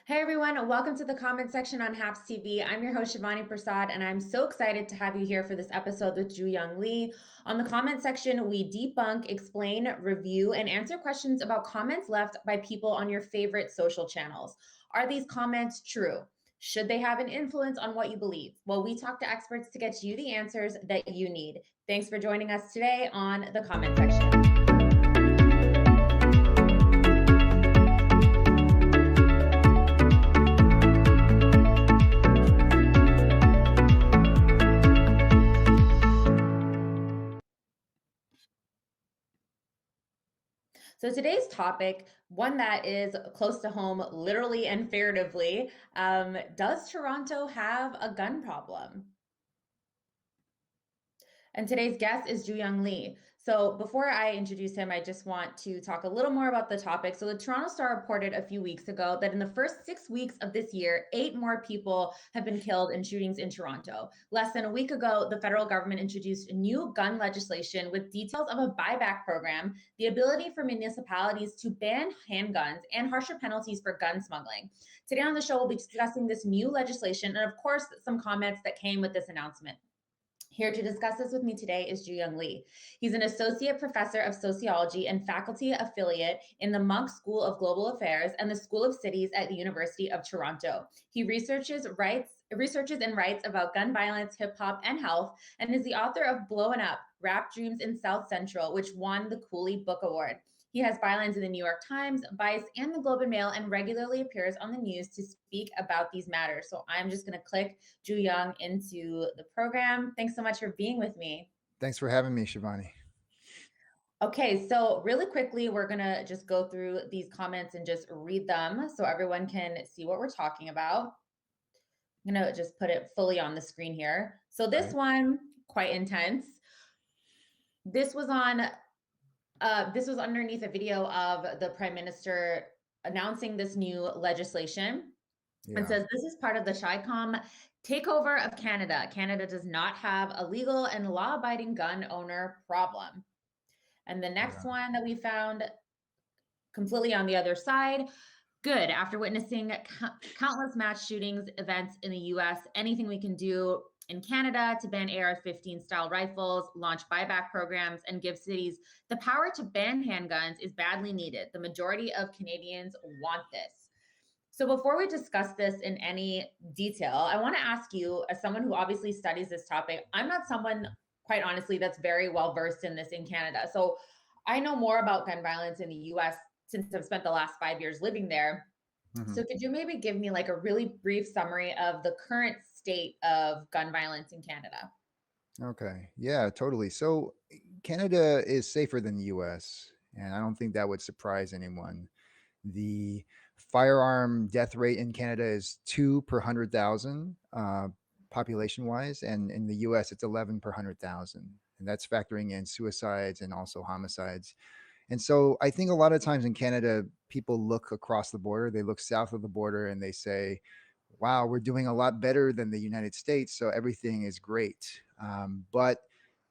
Hey everyone, welcome to the comment section on HAPS TV. I'm your host Shivani Prasad, and I'm so excited to have you here for this episode with Ju-Young Lee. On the comment section, we debunk, explain, review, and answer questions about comments left by people on your favorite social channels. Are these comments true? Should they have an influence on what you believe? Well, we talk to experts to get you the answers that you need. Thanks for joining us today on the comment section. So today's topic, one that is close to home, literally and figuratively, does Toronto have a gun problem? And today's guest is Ju-Young Lee. So before I introduce him, I just want to talk a little more about the topic. So the Toronto Star reported a few weeks ago that in the first 6 weeks of this year, 8 more people have been killed in shootings in Toronto. Less than a week ago, the federal government introduced new gun legislation with details of a buyback program, the ability for municipalities to ban handguns, and harsher penalties for gun smuggling. Today on the show, we'll be discussing this new legislation and, of course, some comments that came with this announcement. Here to discuss this with me today is Ju-Young Lee. He's an associate professor of sociology and faculty affiliate in the Munk School of Global Affairs and the School of Cities at the University of Toronto. He researches and writes about gun violence, hip hop, and health, and is the author of Blowin' Up: Rap Dreams in South Central, which won the Cooley Book Award. He has bylines in the New York Times, Vice, and the Globe and Mail, and regularly appears on the news to speak about these matters. So I'm just going to click Ju-Young into the program. Thanks so much for being with me. Thanks for having me, Shivani. Okay, so really quickly, we're going to just go through these comments and just read them so everyone can see what we're talking about. I'm going to just put it fully on the screen here. So this Right. one, quite intense. This was on this was underneath a video of the Prime Minister announcing this new legislation, and Yeah. says this is part of the SHICOM takeover of Canada. Canada does not have a legal and law-abiding gun owner problem. And the next Yeah. one that we found, completely on the other side. Good. After witnessing countless mass shootings events in the US, anything we can do in Canada to ban AR-15 style rifles, launch buyback programs, and give cities the power to ban handguns is badly needed. The majority of Canadians want this. So before we discuss this in any detail, I want to ask you, as someone who obviously studies this topic, I'm not someone, quite honestly, that's very well versed in this in Canada. So I know more about gun violence in the US since I've spent the last 5 years living there. hmm So could you maybe give me like a really brief summary of the current state of gun violence in Canada? Okay. Yeah, totally. So Canada is safer than the US, and I don't think that would surprise anyone. The firearm death rate in Canada is 2 per 100,000 population wise, and in the US, it's 11 per 100,000. And that's factoring in suicides and also homicides. And so I think a lot of times in Canada, people look across the border, they look south of the border, and they say, wow, we're doing a lot better than the United States. So everything is great. But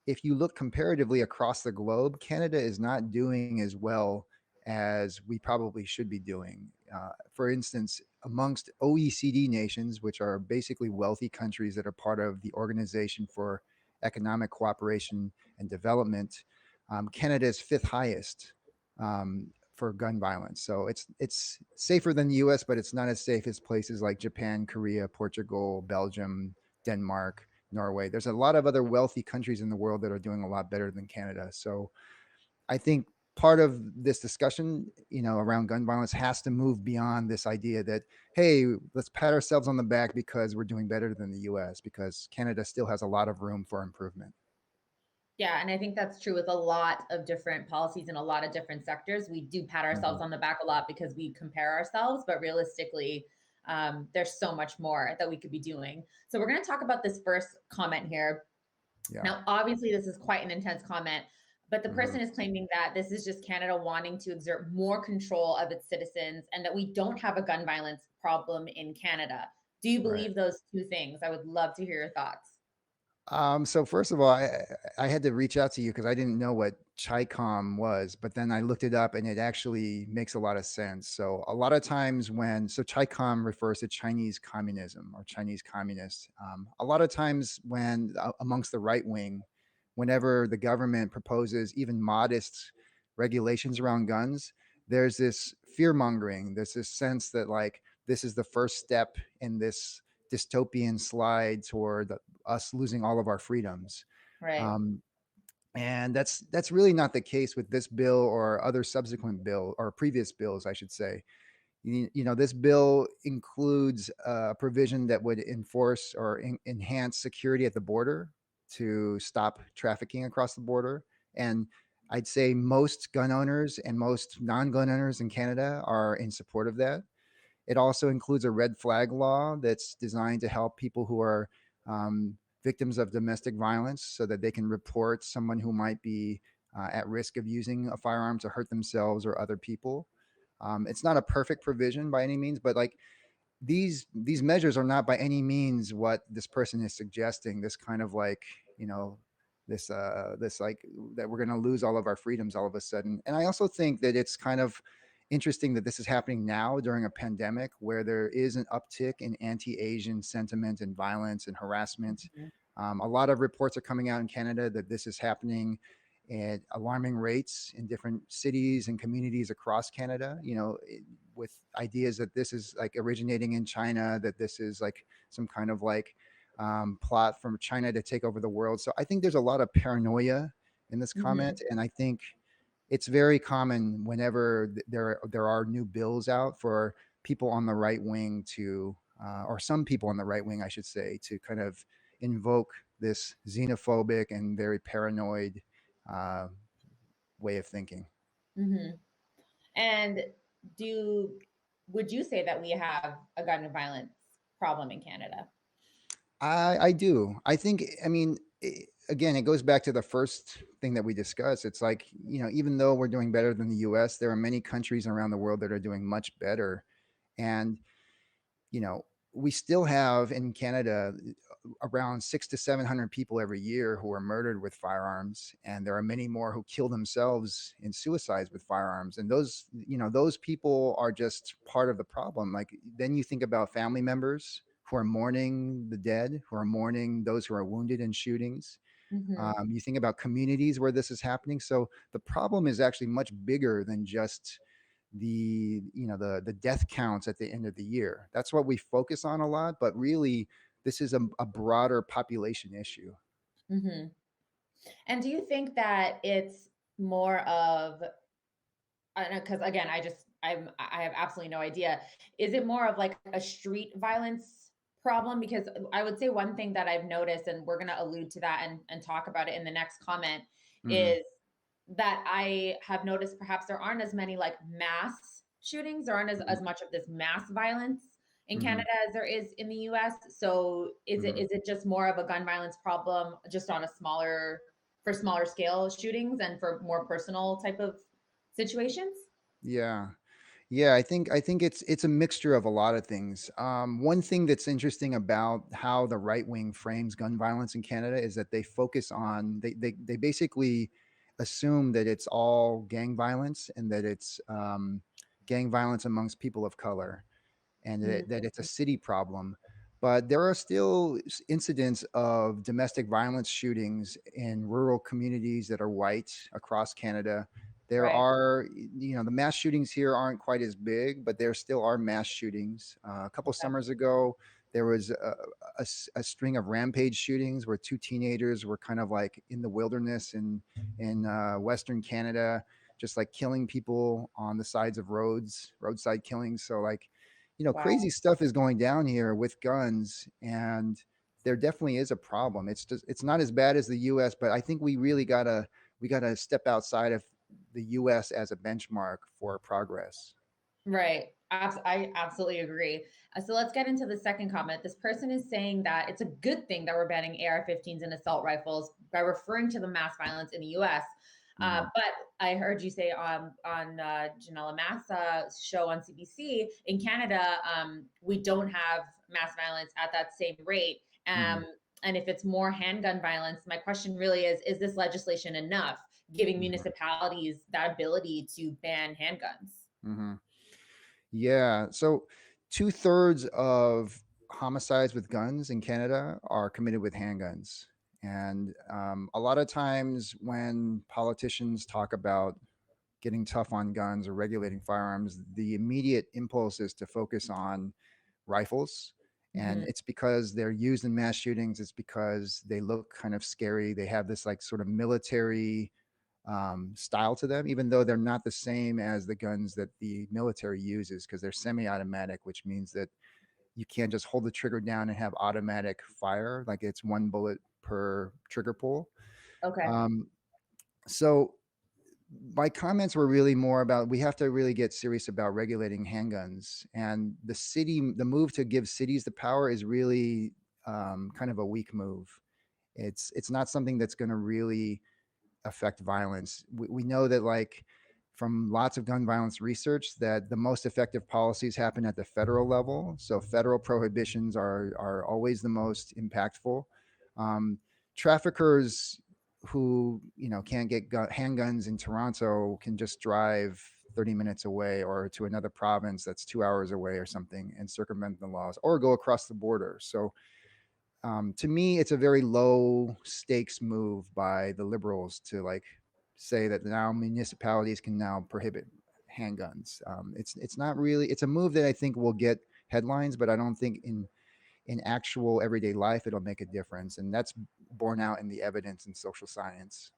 if you look comparatively across the globe, Canada is not doing as well as we probably should be doing. For instance, amongst OECD nations, which are basically wealthy countries that are part of the Organization for Economic Cooperation and Development, Canada is fifth highest for gun violence. So it's safer than the U.S., but it's not as safe as places like Japan, Korea, Portugal, Belgium, Denmark, Norway. There's a lot of other wealthy countries in the world that are doing a lot better than Canada. So I think part of this discussion, around gun violence has to move beyond this idea that, hey, let's pat ourselves on the back because we're doing better than the US, because Canada still has a lot of room for improvement. Yeah, and I think that's true with a lot of different policies in a lot of different sectors. We do pat ourselves Mhm. on the back a lot because we compare ourselves, but realistically, there's so much more that we could be doing. So we're going to talk about this first comment here. Yeah. Now, obviously, this is quite an intense comment, but the hmm person is claiming that this is just Canada wanting to exert more control of its citizens and that we don't have a gun violence problem in Canada. Do you Right. believe those two things? I would love to hear your thoughts. So first of all, I had to reach out to you because I didn't know what Chi-Com was, but then I looked it up and it actually makes a lot of sense. So a lot of times Chi-Com refers to Chinese communism or Chinese communists. A lot of times when amongst the right wing, whenever the government proposes even modest regulations around guns, there's this fear mongering. There's this sense that like this is the first step in this dystopian slide toward us losing all of our freedoms. Right. Um, and that's really not the case with this bill or other subsequent bill or previous bills, I should say. This bill includes a provision that would enforce or enhance security at the border to stop trafficking across the border. And I'd say most gun owners and most non-gun owners in Canada are in support of that. It also includes a red flag law that's designed to help people who are victims of domestic violence so that they can report someone who might be at risk of using a firearm to hurt themselves or other people. It's not a perfect provision by any means, but like these measures are not by any means what this person is suggesting. This kind of like you know this like that we're going to lose all of our freedoms all of a sudden. And I also think that it's kind of interesting that this is happening now during a pandemic where there is an uptick in anti-Asian sentiment and violence and harassment. Mhm. A lot of reports are coming out in Canada that this is happening at alarming rates in different cities and communities across Canada. With ideas that this is like originating in China, that this is like some kind of like plot from China to take over the world. So I think there's a lot of paranoia in this comment, Mhm. and I think it's very common whenever there are new bills out for people on the right wing to, or some people on the right wing, I should say, to kind of invoke this xenophobic and very paranoid uh, way of thinking. Mhm. And do would you say that we have a gun violence problem in Canada? I do. I think, I mean, again, it goes back to the first thing that we discussed. It's like, even though we're doing better than the US, there are many countries around the world that are doing much better. And, you know, we still have in Canada around 600 to 700 people every year who are murdered with firearms. And there are many more who kill themselves in suicides with firearms. And those people are just part of the problem. Like, then you think about family members who are mourning the dead, who are mourning those who are wounded in shootings. Mhm. You think about communities where this is happening. So the problem is actually much bigger than just the death counts at the end of the year. That's what we focus on a lot, but really this is a broader population issue. Mhm. And do you think that it's more of, because again, I have absolutely no idea. Is it more of like a street violence problem? Because I would say one thing that I've noticed, and we're going to allude to that and talk about it in the next comment, Hmm. is that I have noticed perhaps there aren't as many like mass shootings, there aren't as much of this mass violence in Hmm. Canada as there is in the US. So Hmm. is it just more of a gun violence problem just on a smaller scale shootings and for more personal type of situations? Yeah. Yeah, I think it's a mixture of a lot of things. One thing that's interesting about how the right wing frames gun violence in Canada is that they focus on they basically assume that it's all gang violence and that it's gang violence amongst people of color and that it's a city problem. But there are still incidents of domestic violence shootings in rural communities that are white across Canada. There Right. are, the mass shootings here aren't quite as big, but there still are mass shootings. A couple Okay. summers ago, there was a string of rampage shootings where two teenagers were kind of like in the wilderness in Western Canada, just like killing people on the sides of roads, roadside killings. So like, Wow. crazy stuff is going down here with guns, and there definitely is a problem. It's not as bad as the US, but I think we gotta step outside of the US as a benchmark for progress. Right. I absolutely agree. So let's get into the second comment. This person is saying that it's a good thing that we're banning AR-15s and assault rifles by referring to the mass violence in the U.S. Mhm. But I heard you say on Janella Massa show on CBC in Canada, we don't have mass violence at that same rate. Mhm. and if it's more handgun violence, my question really is this legislation enough, giving Mhm, municipalities that ability to ban handguns? mhm. Yeah. So 2/3 of homicides with guns in Canada are committed with handguns. And a lot of times when politicians talk about getting tough on guns or regulating firearms, the immediate impulse is to focus on rifles. And Mhm. it's because they're used in mass shootings. It's because they look kind of scary. They have this like sort of military style to them, even though they're not the same as the guns that the military uses because they're semi-automatic, which means that you can't just hold the trigger down and have automatic fire, like it's one bullet per trigger pull. Okay. Um, so my comments were really more about we have to really get serious about regulating handguns, and the move to give cities the power is really kind of a weak move. It's not something that's going to really affect violence. We know that like from lots of gun violence research that the most effective policies happen at the federal level. So federal prohibitions are always the most impactful. Um, Traffickers who can't get handguns in Toronto can just drive 30 minutes away or to another province that's 2 hours away or something and circumvent the laws or go across the border. So to me, it's a very low stakes move by the liberals to like say that now municipalities can now prohibit handguns. It's not really. It's a move that I think will get headlines, but I don't think in actual everyday life it'll make a difference, and that's borne out in the evidence in social science.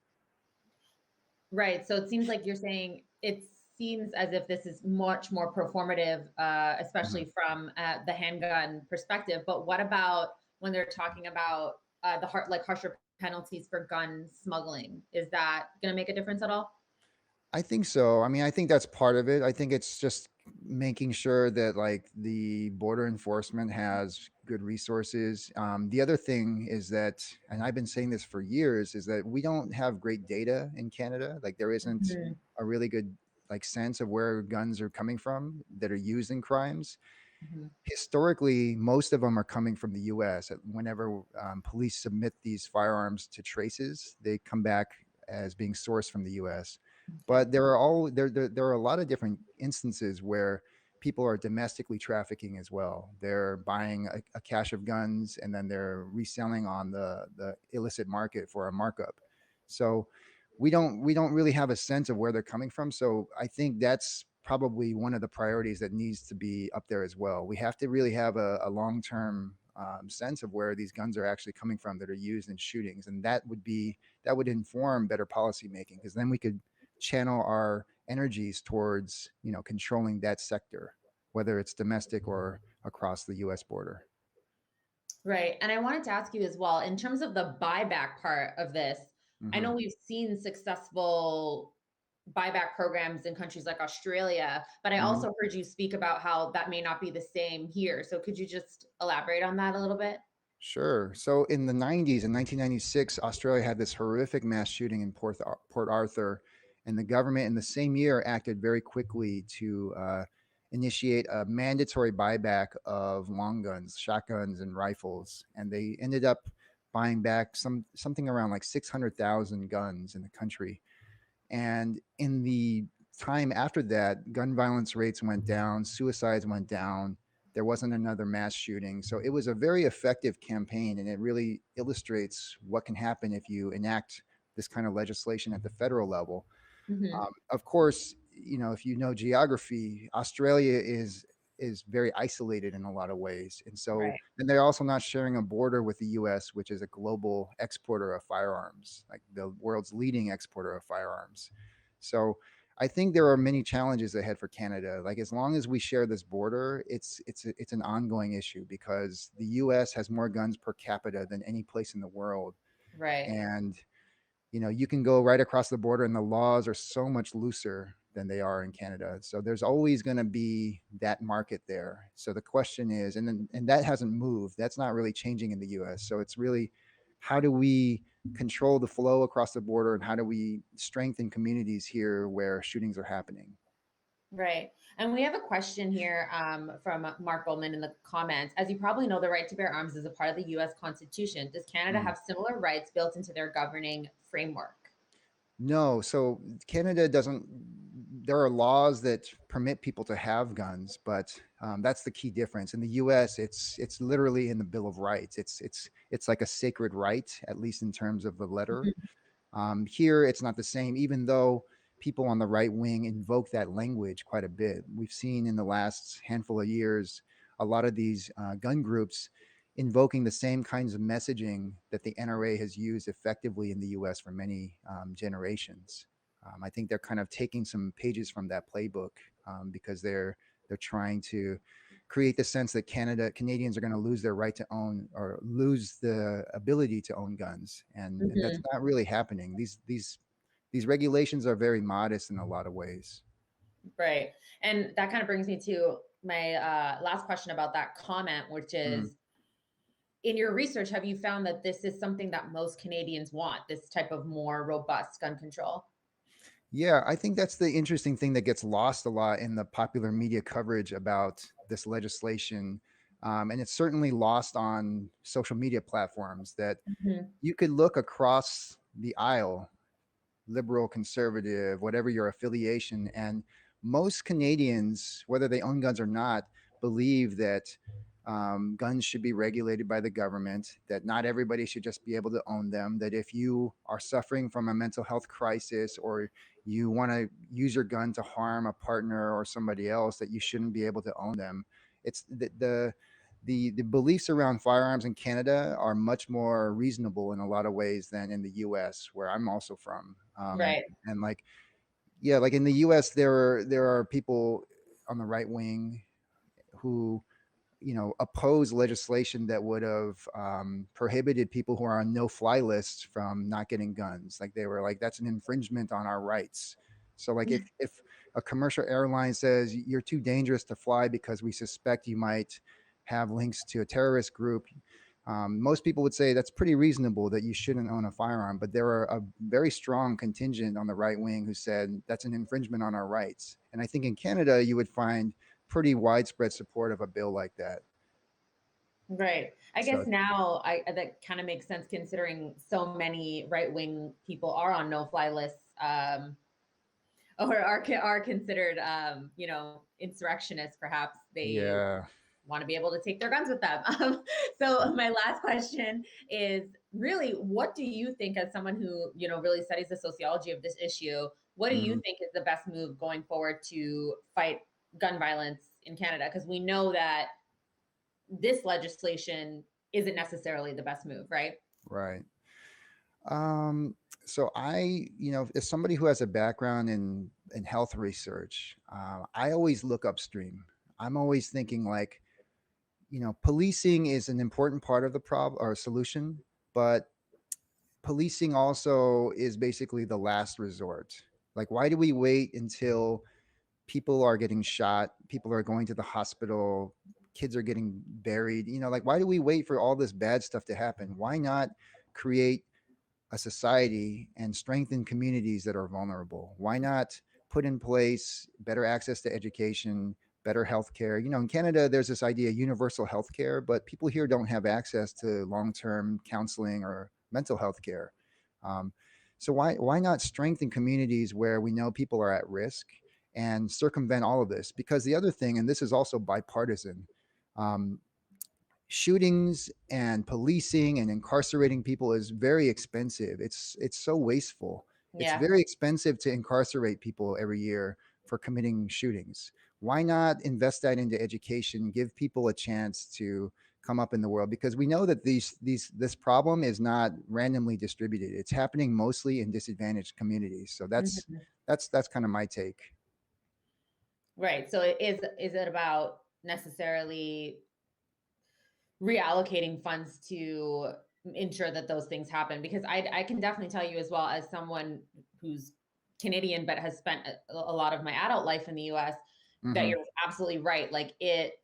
Right. So it seems like you're saying it seems as if this is much more performative, Mhm. especially from the handgun perspective. But what about when they're talking about the like harsher penalties for gun smuggling? Is that going to make a difference at all? I think so. I mean, I think that's part of it. I think it's just making sure that like the border enforcement has good resources. The other thing is that, and I've been saying this for years, is that we don't have great data in Canada. Like there isn't Mhm. a really good like sense of where guns are coming from that are used in crimes. Mhm. Historically, most of them are coming from the US. Whenever police submit these firearms to traces, they come back as being sourced from the US. Okay. But there are a lot of different instances where people are domestically trafficking as well. They're buying a cache of guns and then they're reselling on the illicit market for a markup. So we don't really have a sense of where they're coming from. So I think that's probably one of the priorities that needs to be up there as well. We have to really have a long term sense of where these guns are actually coming from that are used in shootings, and that would inform better policy making because then we could channel our energies towards controlling that sector, whether it's domestic or across the U.S. border. Right. And I wanted to ask you as well, in terms of the buyback part of this, I Hmm. know we've seen successful buyback programs in countries like Australia, but I Hmm. also heard you speak about how that may not be the same here. So could you just elaborate on that a little bit? Sure. So in the 90s, in 1996, Australia had this horrific mass shooting in Port Arthur, and the government in the same year acted very quickly to initiate a mandatory buyback of long guns, shotguns, and rifles. And they ended up buying back something around like 600,000 guns in the country. And in the time after that, gun violence rates went down, suicides went down. There wasn't another mass shooting. So it was a very effective campaign. And it really illustrates what can happen if you enact this kind of legislation at the federal level. Mhm. Of course, if you know geography, Australia is very isolated in a lot of ways. Right. And they're also not sharing a border with the US, which is a global exporter of firearms, like the world's leading exporter of firearms. So I think there are many challenges ahead for Canada. Like as long as we share this border, it's an ongoing issue because the US has more guns per capita than any place in the world. Right. And you can go right across the border and the laws are so much looser than they are in Canada. So there's always going to be that market there. So the question is, and that hasn't moved. That's not really changing in the US. So it's really how do we control the flow across the border and how do we strengthen communities here where shootings are happening? Right. And we have a question here from Mark Goldman in the comments. As you probably know, the right to bear arms is a part of the US Constitution. Does Canada Mm. have similar rights built into their governing framework? No, so Canada doesn't. There are laws that permit people to have guns, but that's the key difference. In the U.S., it's literally in the Bill of Rights. It's like a sacred right, at least in terms of the letter. Mhm. Here, it's not the same, even though people on the right wing invoke that language quite a bit. We've seen in the last handful of years a lot of these gun groups invoking the same kinds of messaging that the NRA has used effectively in the US for many generations. I think they're kind of taking some pages from that playbook because they're trying to create the sense that Canadians are going to lose their right to own or lose the ability to own guns, and that's Mhm. not really happening. These regulations are very modest in a lot of ways. Right. And that kind of brings me to my last question about that comment, which Mm. is in your research, have you found that this is something that most Canadians want, this type of more robust gun control? Yeah, I think that's the interesting thing that gets lost a lot in the popular media coverage about this legislation. And it's certainly lost on social media platforms that Mhm. you could look across the aisle, liberal, conservative, whatever your affiliation. And most Canadians, whether they own guns or not, believe that guns should be regulated by the government, that not everybody should just be able to own them, that if you are suffering from a mental health crisis or you want to use your gun to harm a partner or somebody else, that you shouldn't be able to own them. It's the beliefs around firearms in Canada are much more reasonable in a lot of ways than in the U.S., where I'm also from. Right. And like, yeah, like in the U.S., there are people on the right wing who oppose legislation that would have prohibited people who are on no-fly lists from not getting guns. Like they were like, that's an infringement on our rights. So like if a commercial airline says you're too dangerous to fly because we suspect you might have links to a terrorist group, most people would say that's pretty reasonable that you shouldn't own a firearm. But there are a very strong contingent on the right wing who said that's an infringement on our rights. And I think in Canada you would find pretty widespread support of a bill like that. Right. I So guess now I that kind of makes sense considering so many right-wing people are on no-fly lists, or are considered, insurrectionists. Perhaps they yeah. want to be able to take their guns with them. So my last question is really, what do you think, as someone who really studies the sociology of this issue, what do you Mhm. think is the best move going forward to fight gun violence in Canada? Because we know that this legislation isn't necessarily the best move, right? Right. Um, so as somebody who has a background in health research, I always look upstream. I'm always thinking like, policing is an important part of the problem or solution, but policing also is basically the last resort. Like, why do we wait until people are getting shot, people are going to the hospital, kids are getting buried? Like, why do we wait for all this bad stuff to happen? Why not create a society and strengthen communities that are vulnerable? Why not put in place better access to education, better healthcare? In Canada, there's this idea of universal healthcare, but people here don't have access to long-term counseling or mental health care. Um, so why not strengthen communities where we know people are at risk and circumvent all of this? Because the other thing, and this is also bipartisan, um, shootings and policing and incarcerating people is very expensive. It's so wasteful. It's Yeah. very expensive to incarcerate people every year for committing shootings. Why not invest that into education, give people a chance to come up in the world? Because we know that this problem is not randomly distributed. It's happening mostly in disadvantaged communities. So that's Mhm. that's that's kind of my take. Right. So is it about necessarily reallocating funds to ensure that those things happen? Because I can definitely tell you as well, as someone who's Canadian but has spent a lot of my adult life in the US, that Hmm. you're absolutely right. Like, it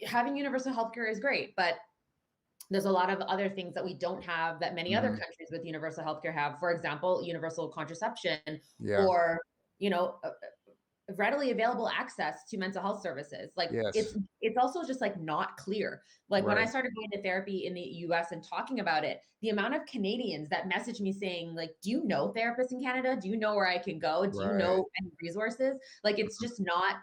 having universal healthcare is great, but there's a lot of other things that we don't have that many other Hmm. countries with universal healthcare have. For example, universal contraception, Yeah. or you know readily available access to mental health services. Like Yes. it's also just like not clear. Like when I Right. started going to therapy in the US and talking about it, the amount of Canadians that message me saying like, do you know therapists in Canada? Do you know where I can go? Do you Right. know any resources? Like it's just not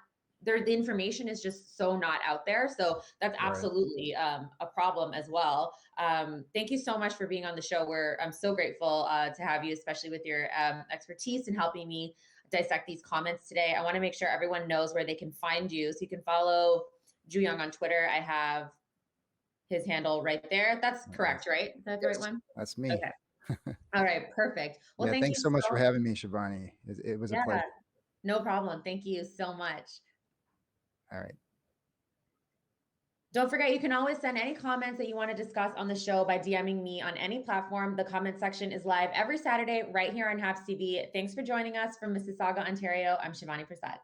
there, the information is just so not out there. So that's Right. absolutely a problem as well. Thank you so much for being on the show. I'm so grateful to have you, especially with your expertise in helping me dissect these comments today. I want to make sure everyone knows where they can find you. So you can follow Ju Young on Twitter. I have his handle right there. That's Okay. correct, right? Is that the right Yes, one? that's me. Okay. All right. Perfect. Well, Yeah, thank you thanks so much for so, having me, Shivani. It was a yeah, pleasure. no problem. Thank you so much. All right. Don't forget, you can always send any comments that you want to discuss on the show by DMing me on any platform. The comment section is live every Saturday right here on HAPS TV. Thanks for joining us from Mississauga, Ontario. I'm Shivani Prasad.